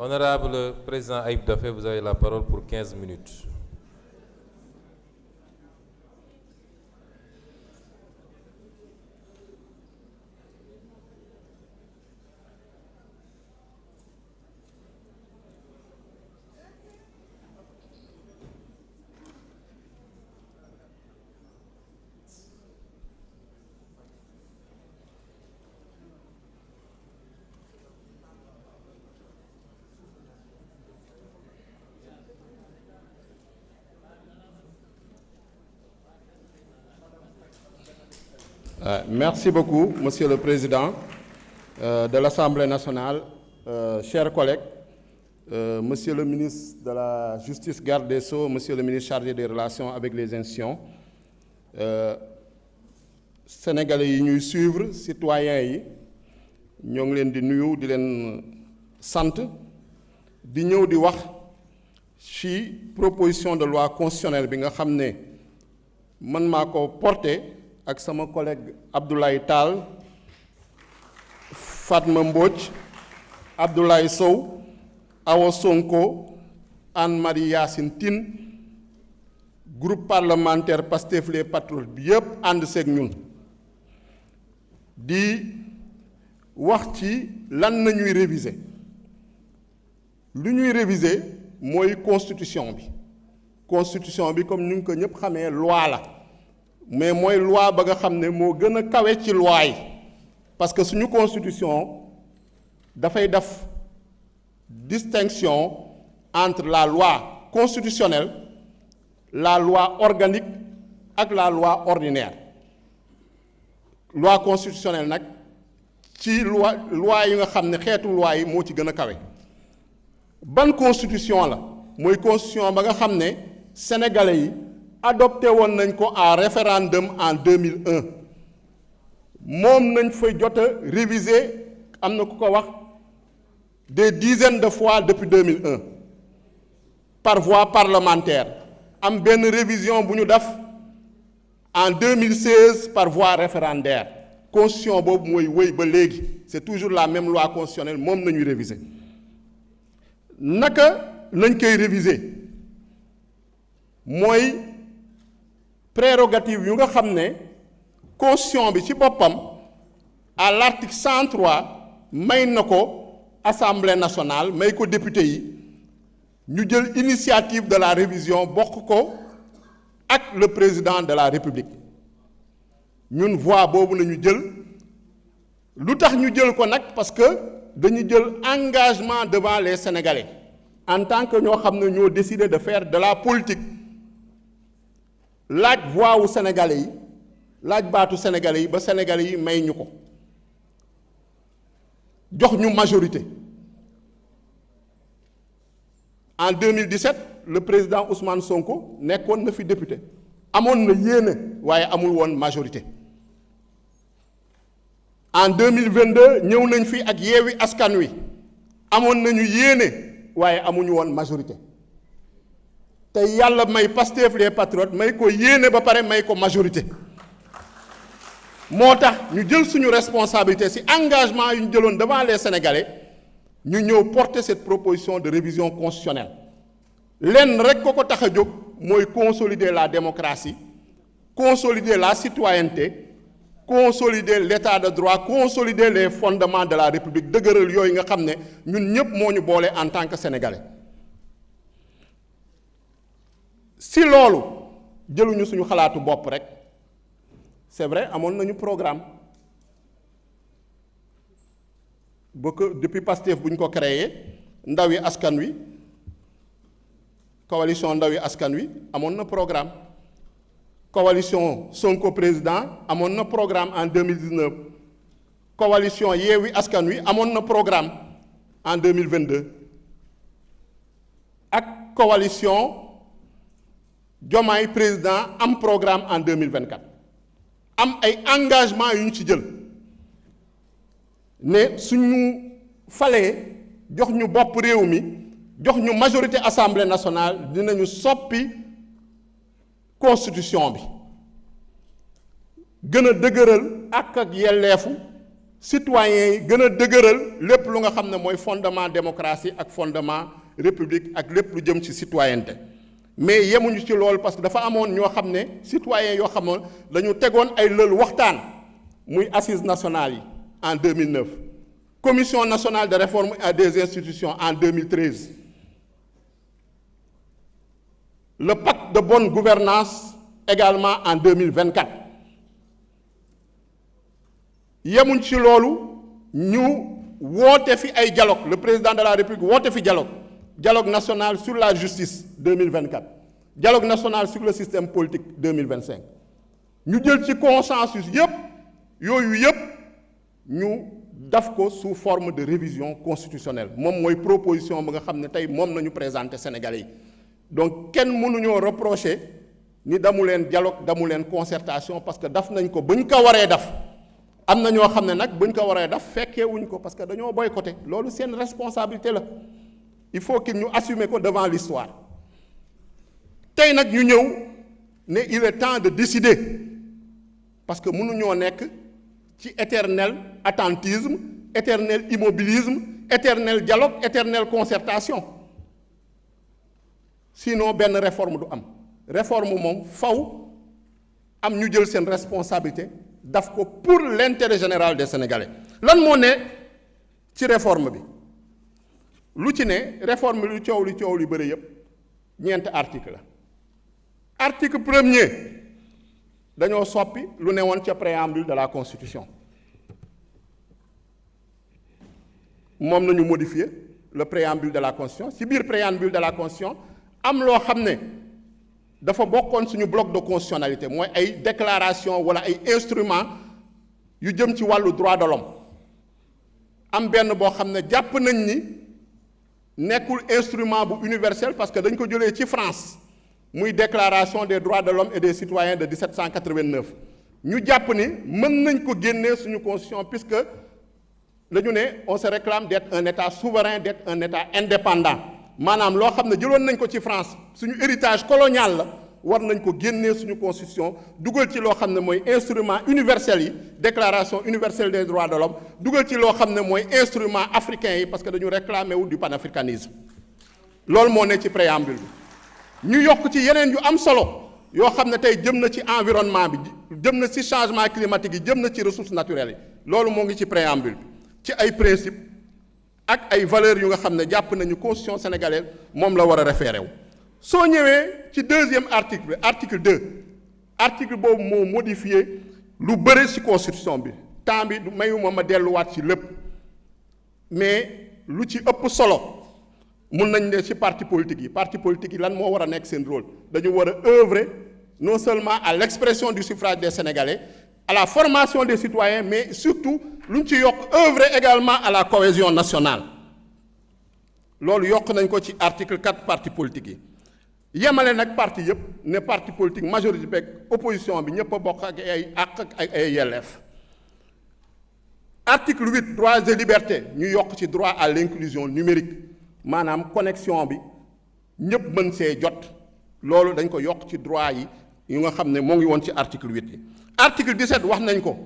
Honorable Président Ayib Daffé, vous avez la parole pour 15 minutes. Merci beaucoup, Monsieur le Président de l'Assemblée nationale, chers collègues, Monsieur le ministre de la Justice, garde des Sceaux, Monsieur le ministre chargé des relations avec les institutions, Sénégalais yi ñuy suivre, citoyens yi ñoo ngi leen di nuyu di leen sant di ñëw di wax ci proposition de loi constitutionnelle bi nga xam ne man maa ko porté ak sama collègue Abdoulaye Tall, Fatma Mbodj, Abdoulaye Sow, Awa Sonko, Anne-Marie Yacine Tine, groupe parlementaire Pastef les Patriotes bi yépp ànd seeg ñun di wax ci lan nañuy réviser lu ñuy réviser mooy constitution bi comme ni ñu ko ñëpp xamee loi la mais mooy loi ba nga xam ne moo gën a kawe ci loi yi parce que suñu constitution dafay def distinction entre la loi constitutionnelle, la loi organique ak la loi ordinaire. Loi constitutionnelle nag ci loi yi nga xam ne xeetu loi yi moo ci gën a kawe. Ban constitution la mooy constitution ba nga xam ne sénégalais yi adopté woon nañ ko en référendum en 2001 moom nañ fa jot a réviser am na ku ko wax des dizaines de fois depuis 2001 par voie parlementaire am benn révision bu ñu def en 2016 par voie référendaire constitution boobu mooy wéy ba léegi c'est toujours la même loi constitutionnelle moom nañuy réviser naka lañ koy réviser mooy prérogative yu nga xam ne constitution bi ci boppam à l'article 103 may na ko Assemblée nationale may ko député yi ñu jël initiative de la révision bokk ko ak le président de la République ñun voix boobu la ñu jël lu tax ñu jël ko nag parce que dañu jël engagement devant les Sénégalais en tant que ñoo xam ne ñoo décidé de faire de la politique laaj voix wu Sénégalais yi laaj baatu Sénégalais yi ba Sénégalais yi may ñu ko jox ñu majorité en 2017 le président Ousmane Sonko nekkoon na fi député amoon na yéene waaye amul woon majorité en 2022 ñëw nañ fi ak Yewwi Askan Wi amoon nañu yéene waaye amuñu woon majorité te yàlla may Pastef les Patriotes may ko yéene ba pare may ko majorité moo tax ñu jël suñu responsabilité ci engagement yu ñu jëloon devant les Sénégalais ñu ñëw porter cette proposition de révision constitutionnelle lenn rek ko tax a jóg mooy consolider la démocratie consolider la citoyenneté consolider l'état de droit consolider les fondements de la République dëgëral yooyu nga xam ne ñun ñëpp moo ñu boole en tant que sénégalais si loolu jëluñu suñu xalaatu bopp rek c'est vrai amoon nañu programme ba que depuis Pastef bu ñu ko créé Ndawi Askan Wi coalition Ndawi Askan Wi amoon na programme coalition Sonko président amoon na programme en 2019 coalition Yewwi Askan Wi amoon na programme en 2022 ak coalition Diomaye président am programme en 2024 am ay engagement yu ñu ci jël ne suñu falee jox ñu bopp réew mi jox ñu majorité assemblée nationale dinañu soppi constitution bi gën a dëgëral ak yelleefu citoyens yi gën a dëgëral lépp lu nga xam ne mooy fondement démocratie ak fondement république ak lépp lu jëm ci citoyenneté mais yemuñu ci loolu parce que dafa amoon ñoo xam ne citoyens yoo xamoon dañu tegoon ay lël waxtaan muy assises nationales yi en 2009 commission nationale de réforme des institutions en 2013 le pacte de bonne gouvernance également en 2024 yemuñ ci loolu ñu woote fi ay dialogue le président de la République woote fi dialogue national sur la justice 2024 dialogue national sur le système politique 2025 ñu jël ci consensus yépp yooyu yépp ñu daf ko sous forme de révision constitutionnelle moom mooy proposition ba nga xam ne tey moom nañu présenté Sénégalais yi donc kenn mënuñoo reprocher ni damu leen dialogue damu leen concertation parce que daf nañ ko buñ ko waree daf am na ñoo xam ne nag buñ ko waree daf fekkee wuñ ko parce que dañoo boycotté loolu seen responsabilité la il faut que ñu assumer ko devant l'histoire tey nag ñu ñëw ne il est temps de décider parce que mënuñoo nekk ci éternel attentisme éternel immobilisme éternel dialogue éternelle concertation sinon benn réforme du am réforme moom faw am ñu jël seen responsabilité daf ko pour l'intérêt général des Sénégalais lan moo ne ci réforme bi lu ci ne réforme lu coow li bëri yépp ñeenti article la article premier dañoo soppi lu ne woon ca préambule de la constitution moom nañu modifier le préambule de la constitution ci biir préambule de la constitution am loo xam ne dafa bokkoon suñu bloc de constitutionnalité mooy ay déclaration wala ay instruments yu jëm ci wàllu droit de l'homme am benn boo xam ne jàpp nañ ni nekkul instrument bu universel parce que dañ ko jëlee ci France muy déclaration des droits de l'homme et des citoyens de 1789 ñu jàpp ni mën nañ ko génnee suñu constitution puisque dañu ne on se réclame d'être un état souverain d'être un état indépendant maanaam loo xam ne jëloon nañ ko ci France suñu héritage colonial la war nañ ko génnee suñu constitution dugal ci loo xam ne mooy instrument universel yi déclaration universelle des droits de l'homme dugal ci loo xam ne mooy instrument africain yi parce que dañu réclamer wu du panafricanisme loolu moo ne ci préambule bi ñu yokk ci yeneen yu am solo yoo xam ne tey jëm na ci environnement bi jëm na ci changement climatique yi jëm na ci ressources naturelles yi loolu moo ngi ci préambule bi ci ay principes ak ay valeurs yu nga xam ne jàpp nañu constitution sénégalaise moom la war a référé wu soo ñëwee ci deuxième article bi article 2 article boobu moo modifié lu bëri ci constitution bi temps bi du mayuma ma delluwaat ci lépp mais lu ci ëpp solo mun nañ ne ci parti politique yi lan moo war a nekk seen rôle dañu war a œuvrer non seulement à l'expression du suffrage des Sénégalais à la formation des citoyens mais surtout lu ñu ci yokk œuvrer également à la cohésion nationale loolu yokk nañ ko ci article 4 parti politique yi yemale nag parti yëpp ne parti politique majorité beeg opposition bi ñëpp a bokk ak ay àq ak ay yelleef article 8 droits et libertés ñu yokk ci droit à l'inclusion numérique maanaam connexion bi ñëpp mën see jot loolu dañ ko yokk ci droit yi yu nga xam ne moo ngi woon ci article 8 yi article 17 wax nañ ko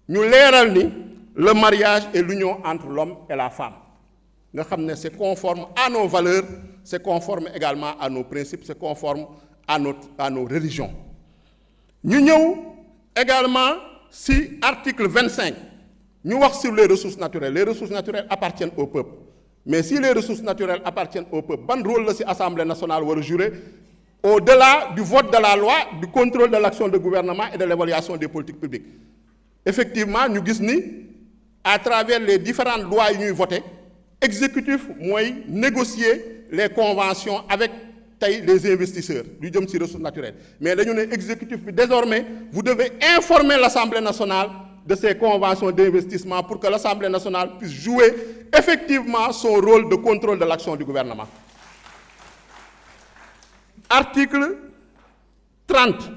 ñu leeral ni le mariage est l'union entre l'homme et la femme nga xam ne c'est conforme à nos valeurs c'est conforme également à nos principes c'est conforme à nos religions ñu ñëw également si article 25 ñu wax sur les ressources naturelles appartiennent au peuple mais si les ressources naturelles appartiennent au peuple ban rôle la ci Assemblée nationale war a jouer au-delà du vote de la loi du contrôle de l'action du gouvernement et de l'évaluation des politiques publiques effectivement ñu gis ni à travers les différentes lois yu ñuy voter exécutif mooy négocier les conventions avec tey les investisseurs lu jëm ci ressources naturelles mais dañu ne exécutif bi désormais vous devez informer l'Assemblée nationale de ces conventions d'investissement pour que l'Assemblée nationale puisse jouer effectivement son rôle de contrôle de l'action du gouvernement. Article 30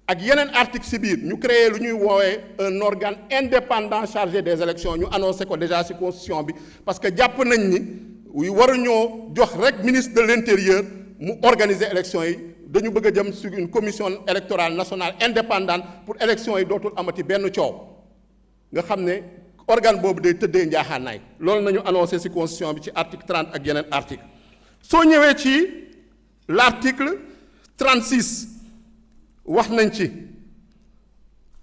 ak yeneen article ci biir ñu créer lu ñuy woowee un organe indépendant chargé des élections ñu annoncé ko déjà ci constitution bi parce que jàpp nañ ni waruñoo jox rek ministre de l'intérieur mu organiser élections yi dañu bëgg a jëm sur une commission électorale nationale indépendante pour élections yi dootul amati benn coow nga xam ne organe boobu day tëddee njaaxaanaay loolu nañu annoncé ci constitution bi ci article 30 ak yeneen article soo ñëwee ci l'article 36 wax nañ ci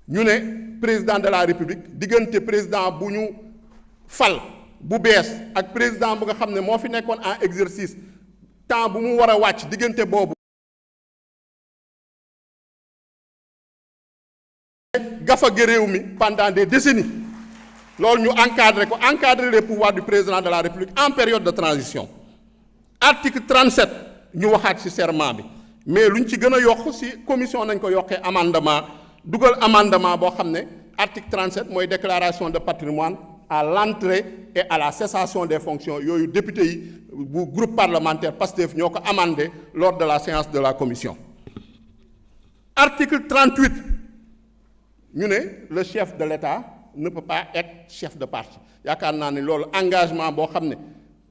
ñu ne président de la république diggante président bu ñu fal bu bees ak président bu nga xam ne moo fi nekkoon en exercice temps bu mu war a wàcc diggante boobu gafage réew mi pendant des décennies loolu ñu encadrer les pouvoirs du président de la république en période de transition article 37 ñu waxaat ci serment bi mais luñ ci gën a yokk ci commission nañ ko yokkee amendement dugal amendement boo xam ne article 37 mooy déclaration de patrimoine à l'entrée et à la cessation des fonctions yooyu député yi bu groupe parlementaire Pastef ñoo ko amendé lors de la séance de la commission article 38 ñu ne le chef de l'État ne peut pas être chef de parti yaakaar naa ne loolu engagement boo xam ne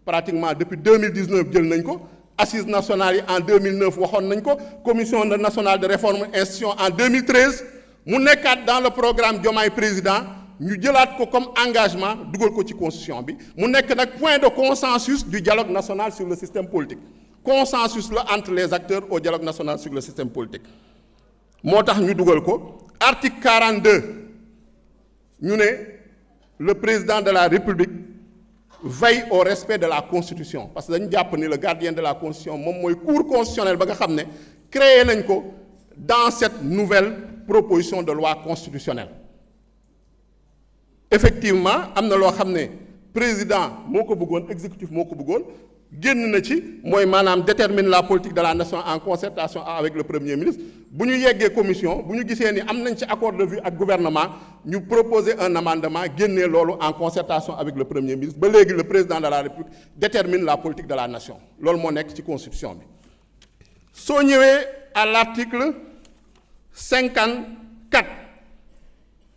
pratiquement depuis 2019 jël nañ ko assises nationales yi en 2009 waxoon nañ ko commission nationale de réforme institution en 2013 mu nekkaat dans le programme Diomaye président ñu jëlaat ko comme engagement dugal ko ci constitution bi mu nekk nag point de consensus du dialogue national sur le système politique consensus la entre les acteurs au dialogue national sur le système politique moo tax ñu dugal ko article 42 ñu ne le président de la République veille au respect de la constitution parce que dañu jàpp ni le gardien de la constitution moom mooy cour constitutionnelle ba nga xam ne créé nañ ko dans cette nouvelle proposition de loi constitutionnelle effectivement am na loo xam ne président moo ko bëggoon exécutif moo ko bëggoon génn na ci mooy maanaam détermine la politique de la nation en concertation avec le premier ministre bu ñu yeggee commission bu ñu gisee ni am nañ ci accord de vue ak gouvernement ñu proposer un amendement génnee loolu en concertation avec le premier ministre ba léegi le président de la république détermine la politique de la nation loolu moo nekk ci constitution bi soo ñëwee à l'article 54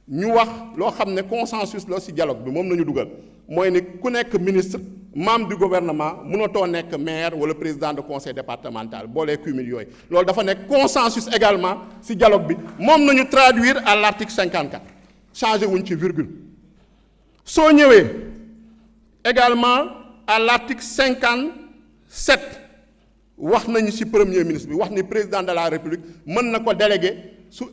ñu wax loo xam ne consensus la ci dialogue bi moom nañu dugal mooy ni ku nekk ministre membre du gouvernement mënatoo nekk maire wala président de conseil départemental boolee cumul yooyu loolu dafa nekk consensus également ci dialogue bi moom nañu traduire à l'article 54 changé wuñ ci virgule soo ñëwee également à l'article 57 wax nañu ci premier ministre bi wax ni président de la république mën na ko déléguer sur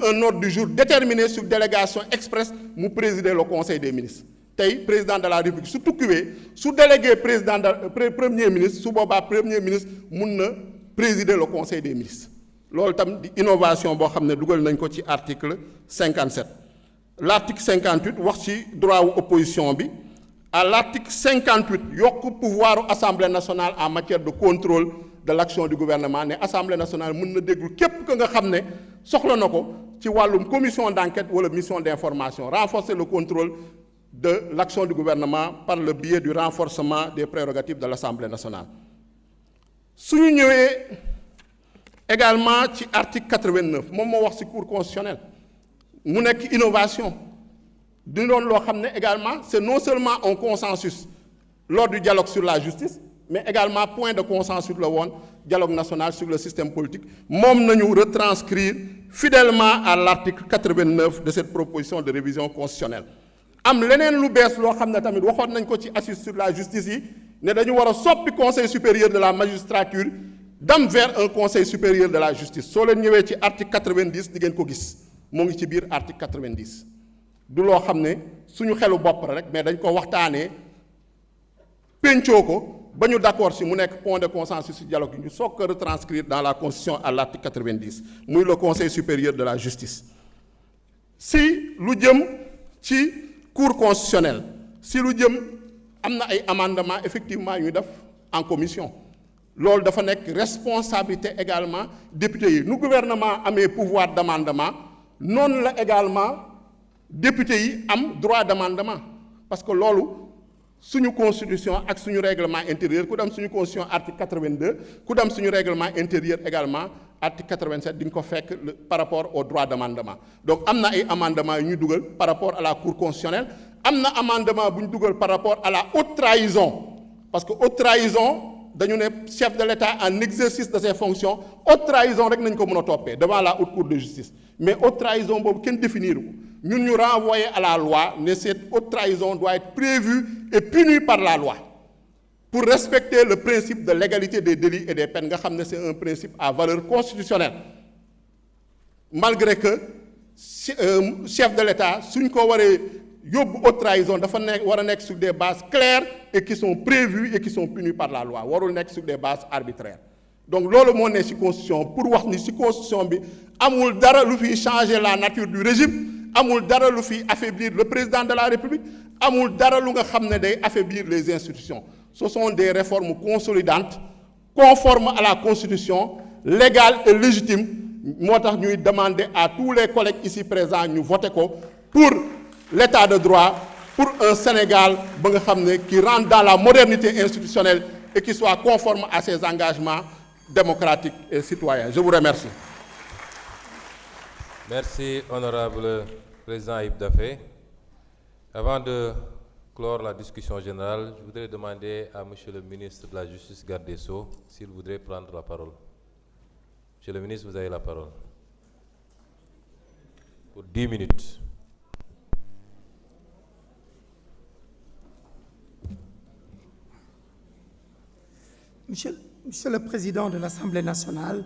un ordre du jour déterminé sur délégation express mu présider le conseil des ministres tey président de la république su tukkiwee su délégué président de premier ministre su boobaa premier ministre mun na présider le conseil des ministres loolu tam di innovation boo xam ne dugal nañ ko ci article 57 l'article 58 wax ci droit wu opposition bi à l'article 58 yokk pouvoir assemblée nationale en matière de contrôle de l'action du gouvernement ne assemblée nationale mën na déglu képp ka nga xam ne soxla na ko ci wàllum commission d'enquête wala mission d'information renforcer le contrôle de l'action du gouvernement par le biais du renforcement des prérogatives de l'Assemblée nationale su ñu ñëwee également ci article 89 moom moo wax ci cour constitutionnelle mu nekk innovation di doon loo xam ne également c'est non seulement un consensus lors du dialogue sur la justice mais également point de consensus la woon dialogue national sur le système politique moom nañu retranscrire fidèlement à l'article 89 de cette proposition de révision constitutionnelle am leneen lu bees loo xam ne tamit waxoon nañ ko ci assises sur la justice yi ne dañu war a soppi conseil supérieur de la magistrature dem vers un conseil supérieur de la justice soo leen ñëwee ci article 90 di ngeen ko gis moo ngi ci biir article 90 du loo xam ne suñu xelu bopp rek mais dañ ko waxtaanee pencoo ko ba ñu d'accord si mu nekk point de consensus ci dialogue yi ñu soog ko retranscrire dans la constitution à l'article 90 muy le conseil supérieur de la justice si lu jëm ci cour constitutionnelle si lu jëm am na ay amendements effectivement yu def en commission loolu dafa nekk responsabilité également député yi nu gouvernement amee pouvoir d'amendement noonu la également député yi am droit d'amendement parce que loolu suñu constitution ak suñu règlement intérieur ku dem suñu constitution article 82 ku dem suñu règlement intérieur également article 87 di nga ko fekk par rapport au droit d'amendement donc am na ay amendements yu ñu dugal par rapport à la cour constitutionnelle am na amendement bu ñu dugal par rapport à la haute trahison parce que haute trahison dañu ne chef de l'État en exercice de ses fonctions haute trahison rek nañ ko mën a toppee devant la haute cour de justice mais haute trahison boobu kenn définir ko ñun ñu renvoyer à la loi, mais cette haute trahison doit être prévue et punie par la loi pour respecter le principe de l'égalité des délits et des peines nga xam ne c'est un principe à valeur constitutionnelle. Malgré que chef de l'État suñ ko waree yóbbu haute trahison dafa war a nekk sur des bases claires et qui sont prévues et qui sont punies par la loi, warul nekk sur des bases arbitraires. Donc loolu moo ne ci constitution pour wax ni ci constitution bi amul dara lu fiy changer la nature du régime, amul dara lu fiy affaiblir le président de la République, amul dara lu nga xam ne day affaiblir les institutions. Ce sont des réformes consolidantes, conformes à la constitution, légales et légitimes. Moo tax ñuy demander à tous les collègues ici présents ñu voter ko pour l'état de droit, pour un Sénégal ba nga xam ne qui rentre dans la modernité institutionnelle et qui soit conforme à ses engagements démocratiques et citoyens. Je vous remercie. Merci, honorable président Ayib Daffé. Avant de clore la discussion générale, je voudrais demander à monsieur le ministre de la Justice, garde des Sceaux, s'il voudrait prendre la parole. Monsieur le ministre, vous avez la parole. Pour 10 minutes. Monsieur le Président de l'Assemblée nationale,